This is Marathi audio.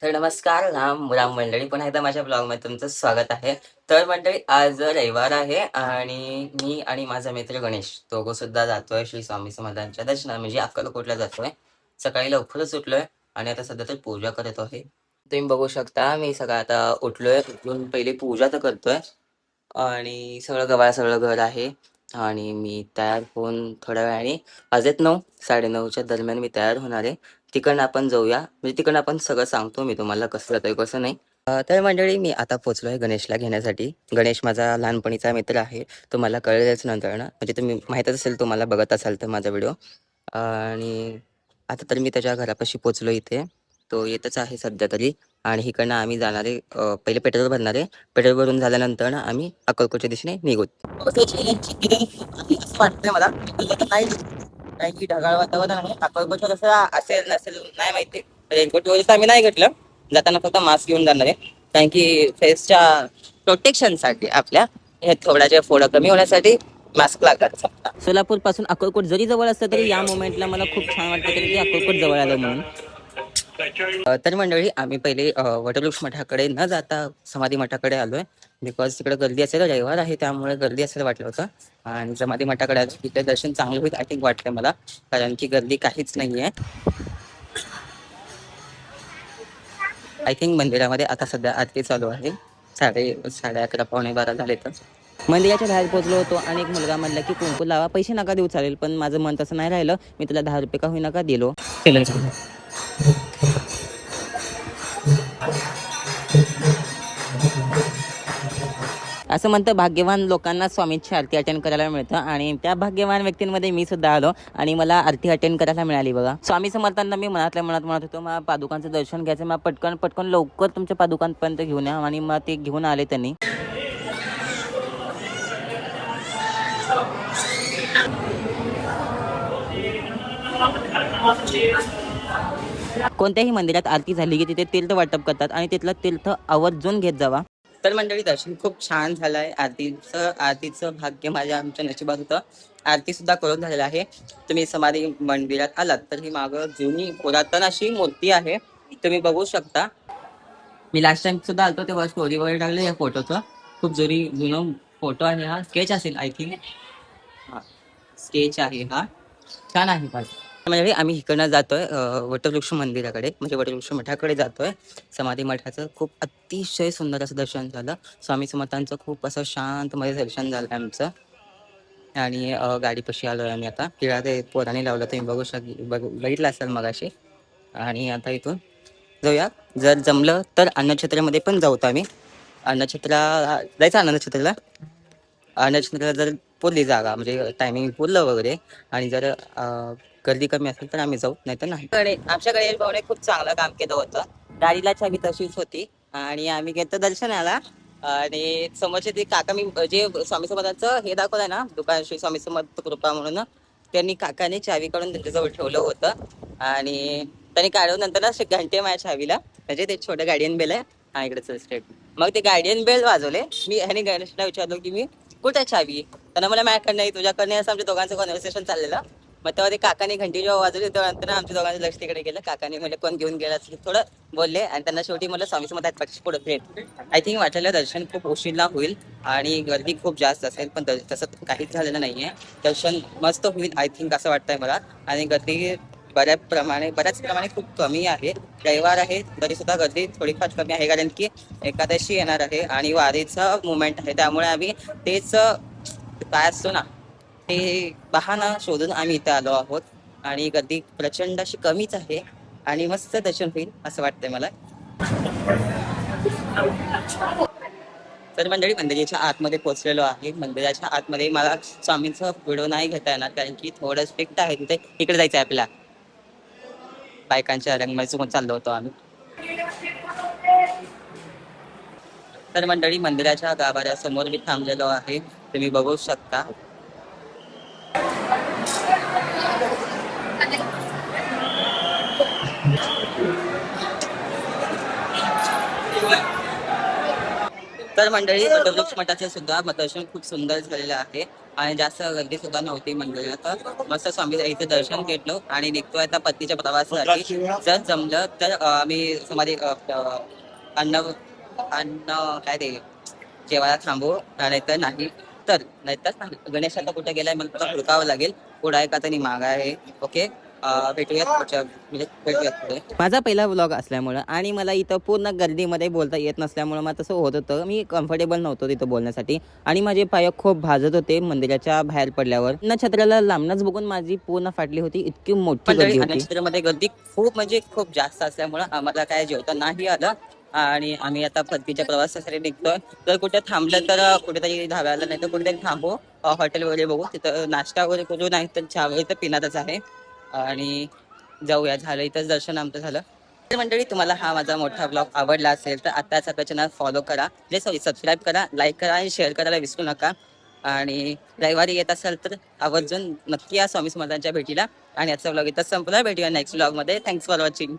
तर नमस्कार राम राम मंडळी, पुन्हा एकदा माझ्या ब्लॉगमध्ये तुमचं स्वागत आहे. तर मंडळी, आज रविवार आहे आणि मी आणि माझा मित्र गणेश दोघं सुद्धा जातोय श्री स्वामी समर्थांच्या दर्शनाला, म्हणजे अक्कलकोटला जातोय. सकाळी लवकरच उठलोय आणि आता सध्या तर पूजा करत आहे. तुम्ही बघू शकता, मी सगळं आता उठलोय. उठून पहिली पूजा तर करतोय आणि सगळं गबाळ सगळं घर आहे आणि मी तयार होऊन थोड्या वेळाने वाजलेत 9, 9:30च्या दरम्यान मी तयार होणार आहे. तिकडनं आपण जाऊया, म्हणजे तिकडनं आपण सगळं सांगतो मी तुम्हाला कसं जातंय कसं नाही. तर मंडळी, मी आता पोहोचलो आहे गणेशला घेण्यासाठी. गणेश माझा लहानपणीचा मित्र आहे. तुम्हाला कळेलच नंतर ना, म्हणजे तुम्ही माहीतच असेल, तुम्हाला बघत असाल तर माझा व्हिडिओ. आणि आता तर मी त्याच्या घरापाशी पोहोचलो इथे. तो येतच आहे सध्या तरी. आणि इकडनं आम्ही जाणार आहे, पहिले पेट्रोल भरणार आहे. पेट्रोल भरून झाल्यानंतर ना आम्ही अक्कलकोटच्या दिशेने निघू. असं वाटतंय मला नाही, कारण की ढगाळ वातावरण आहे. अक्कलकोटचं कसं असेल नसेल नाही माहिती. रेनकोट वगैरे तर आम्ही नाही घेतलं. जाताना फक्त मास्क घेऊन जाणार आहे, कारण की फेसच्या प्रोटेक्शनसाठी आपल्या हे थोड्याच्या फोडं कमी होण्यासाठी मास्क लागतात. सोलापूर पासून अक्कलकोट जरी जवळ असलं तरी या मोमेंटला मला खूप छान वाटतं, कारण की अक्कलकोट जवळ आलं म्हणून. तर मंडळी, आम्ही पहिले वटवृक्ष मठाकडे न जाता समाधी मठाकडे आलोय. बिकॉज तिकडे गर्दी असेल, रविवार आहे त्यामुळे गर्दी असेल वाटलं होतं. आणि समाधी मठाकडे आलो, तिथे दर्शन चांगलं होईल आय थिंक वाटतंय मला, कारण की गर्दी काहीच नाहीये. आय थिंक मंदिरामध्ये आता सध्या आरती चालू आहे. 11:30 11 झाले तर मंदिराच्या बाहेर पोहोचलो होतो आणि एक मुलगा म्हणला की कुंकू लावा, पैसे नका देऊ चालेल, पण माझं मन तसं नाही राहिलं. मी तुला 10 रुपये का होईना का दिलो. असं म्हणतं भाग्यवान लोकांना स्वामींची आरती अटेंड करायला मिळतं, आणि त्या भाग्यवान व्यक्तींमध्ये मी सुद्धा आलो आणि मला आरती अटेंड करायला मिळाली. बघा, स्वामी समर्थांना मी मनातल्या मनात म्हणत होतो, मला पादुकांचं दर्शन घ्यायचं, मला पटकन पटकन लवकर तुमच्या पादुकांपर्यंत घेऊन या, आणि मग ते घेऊन आले त्यांनी. कोणत्याही मंदिरात आरती झाली की तिथे तीर्थ वाटप करतात आणि तिथलं तीर्थ आवर्जून घेत जावा. तर मंडळी, दर्शन खूप छान झालंय. आरतीचं भाग्य माझ्या आमच्या नशिबात होतं. आरती सुद्धा करून झालेलं आहे. तुम्ही समाधी मंदिरात आलात तर ही मागं जुनी पुरातन अशी मूर्ती आहे, तुम्ही बघू शकता. मी लास्ट टाइम सुद्धा आलतो तेव्हा स्टोरी वगैरे टाकले या फोटोचं. खूप जुनं फोटो आहे. हा स्केच असेल आय थिंक. हा स्केच आहे हा. छान आहे पण. म्हणजे आम्ही इकडनं जातोय वटवृक्ष मंदिराकडे, म्हणजे वटवृक्ष मठाकडे जातोय. समाधी मठाचं खूप अतिशय सुंदर असं दर्शन झालं. स्वामी समर्थांचं खूप असं शांतमध्ये दर्शन झालं आमचं. आणि गाडीपाशी आलोय आम्ही आता. तिला ते पोराने लावलं, तुम्ही बघितलं असाल मगाशी. आणि आता इथून जाऊया. जर जमलं तर अन्नछत्रामध्ये पण जाऊत आम्ही. अन्नछत्रा जायचं. अन्नछत्राला जर पुरली जागा, म्हणजे टायमिंग पुरलं वगैरे, आणि जर गर्दी कमी असेल तर आम्ही जाऊ, नाही तर नाही. आमच्याकडे भाऊने खूप चांगलं काम केलं होतं. गाडीला चावी तशीच होती आणि आम्ही घेतो दर्शनाला. आणि समोरचे ते काका, मी जे स्वामी समर्थांचं हे दाखवलंय ना दुकान, श्री स्वामी समर्थ कृपा म्हणून, त्यांनी काकाने चावी काढून त्यांच्याजवळ ठेवलं होतं. आणि त्यांनी काढून नंतर ना घंटे माझ्या चावीला, म्हणजे ते छोटं गार्डियन बेल आहे. हा इकडे स्ट्रेट. मग ते गार्डियन बेल वाजवले. मी ह्याने गणेशला विचारलो की मी कुठे चावी, त्यांना मला माझ्याकडे नाही तुझ्याकडे असं आमच्या दोघांचं कॉन्व्हर्सेशन चाललेलं. मग तेव्हा ते काकाने घंटी जेव्हा वाजवली तेव्हा नंतर आमच्या दोघांचं लक्ष तिकडे गेलं. काकाने म्हणजे कोण घेऊन गेला थोडं बोलले, आणि त्यांना शेवटी मला स्वामी समर्थ पुढे भेट. आय थिंक वाटलेलं दर्शन खूप उशिरा होईल आणि गर्दी खूप जास्त असेल, पण तसं काहीच झालेलं नाहीये. दर्शन मस्त होईल आय थिंक असं वाटतंय मला. आणि गर्दी बऱ्याच प्रमाणे खूप कमी आहे. रविवार आहे तरी सुद्धा गर्दी थोडीफार कमी आहे, कारण की एकादशी येणार आहे आणि वारीचा मुवमेंट आहे. त्यामुळे आम्ही तेच काय असतो ना, ते बहाणा शोधून आम्ही इथे आलो आहोत. आणि गर्दी प्रचंड अशी कमीच आहे आणि मस्त दर्शन होईल असं वाटतंय मला. तर मंडळी, मंदिराच्या आतमध्ये पोहोचलेलो आहे. मंदिराच्या आतमध्ये मला स्वामींचा व्हिडिओ नाही घेता येणार, कारण की थोडं स्ट्रिक्ट आहे तिथे. इकडे जायचं आहे आपल्याला. बायकांच्या रंगमध्ये चुकून चाललो होतो आम्ही. तर मंडळी, मंदिराच्या गाभाऱ्यासमोर मी थांबलेलो आहे, तुम्ही बघू शकता. तर मंडळी वृक्ष मठाचे सुद्धा दर्शन खूप सुंदर झालेलं आहे आणि जास्त गर्दी सुद्धा नव्हती मंडळी. आता मस्त स्वामी इथे दर्शन घेतलं आणि निघतोय आता पत्नीच्या प्रवासासाठी. जर जमलं तर आम्ही समाधी अन्न अन्न काय ते जेवायला थांबू, नाहीतर नाही तर गणेश आता कुठे गेलाय मला तुला हुडकावं लागेल. पुढे का तरी मागा आहे. ओके, भेटूयात पुढच्या म्हणजे भेटूयात पुढे. माझा पहिला व्लॉग असल्यामुळं आणि मला इथं पूर्ण गर्दीमध्ये बोलता येत नसल्यामुळं मला तसं होत होतं. मी कम्फर्टेबल नव्हतो तिथं बोलण्यासाठी आणि माझे पाय खूप भाजत होते मंदिराच्या बाहेर पडल्यावर. नक्षत्राला लांबनच बघून माझी पूर्ण फाटली होती, इतकी मोठी गर्दी होती. नक्षत्रामध्ये गर्दी खूप म्हणजे खूप जास्त असल्यामुळं आम्हाला काय जेवता नाही आलं आणि आम्ही आता परतीच्या प्रवासासाठी निघतोय. तर कुठे थांबलं तर कुठेतरी धाब्याला नाही तर कुठेतरी थांबू, हॉटेल वगैरे बघू, तिथं नाश्ता वगैरे करू, नाही तर चहा वगैरे तर पिणारच आहे आणि जाऊया. झालं इथंच दर्शन आमचं झालं. तर मंडळी तुम्हाला हा माझा मोठा ब्लॉग आवडला असेल तर आताच आपल्या चॅनल फॉलो करा, सबस्क्राईब करा, लाईक करा आणि शेअर करायला विसरू नका. आणि रविवारी येत असेल तर आवर्जून नक्की या स्वामी समर्थांच्या भेटीला. आणि आजचा ब्लॉग इथंच संपला. भेटूया नेक्स्ट ब्लॉगमध्ये. Thanks for watching.